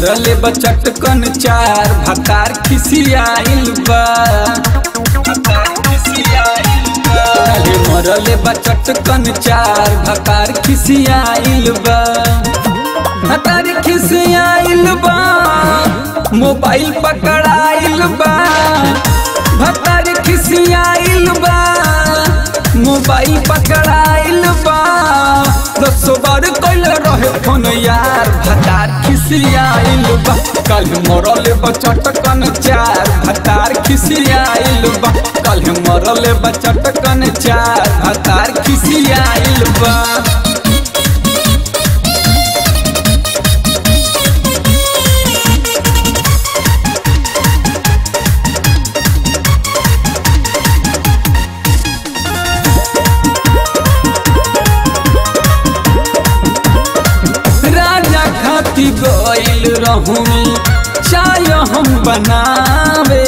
मरले बचटकन चार भतार खिसियाइल बा। काले मरले बचटकन चार भतार खिसियाइल बा। भतार खिसियाइल बा, मोबाइल पकड़ाइल बा। भतार खिसियाइल बा, मोबाइल पकड़ाइल बा। 10 बार कइल रहे फोन यार, भतार खिसियाइल बा। कल मरले बचटकन चार भतार खिसियाइल बा। कल मरले बचटकन चार भतार खिसियाइल बा। गइल रहूं चाय हम बनावे,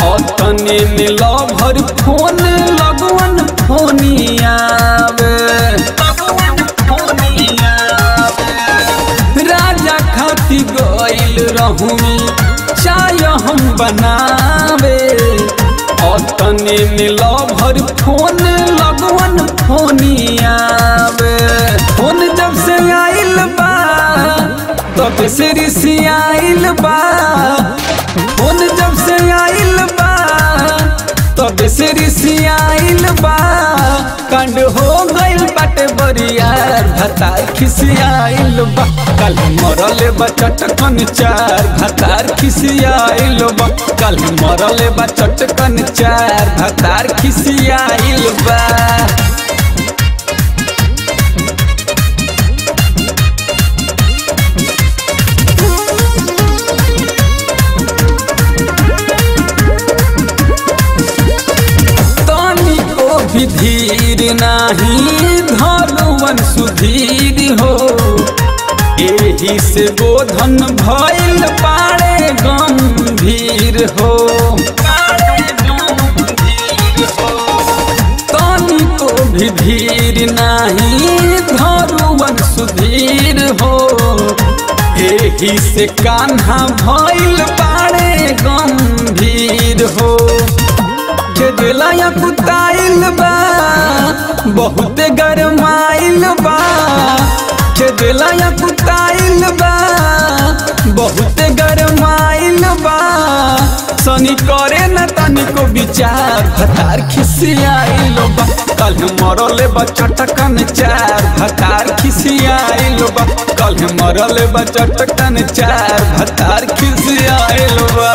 और तने में लभर फोन लगवन फोनियावे। राजा खाती गइल रहूं चाय हम बनावे, और तने में लभर फोन लगवन फोनियावे। फोन जब से आइल बा तब से रिसियाइल बा। फोन जब से आइल बा तब से रिसियाइल बा। कांड हो गइल बाटे बरियार, भतार खिसियाइल बा। कल मरले बचटकन चार भतार खिसियाइल बा। कल मरले बचटकन चार भतार खिसियाइल बा। धीर नाही धनुवन सुधीर हो, एही से बोधन भइल पाड़े गंभीर हो। तनिको भी धीर नाही धनुवन सुधीर हो, एही से कान्हा भइल पाड़े गंभीर हो। खेदलाया कुताइल बा, बहुत गरमाइल बा। खेदलाया कुताइल बा, बहुत गरमाइल बा। सनी करे न तनिको विचार, भतार खिसियाइल बा। कल मरले बचटकन चार भतार खिसियाइल बा। कल मरले बचटकन चार भतार खिसियाइल बा।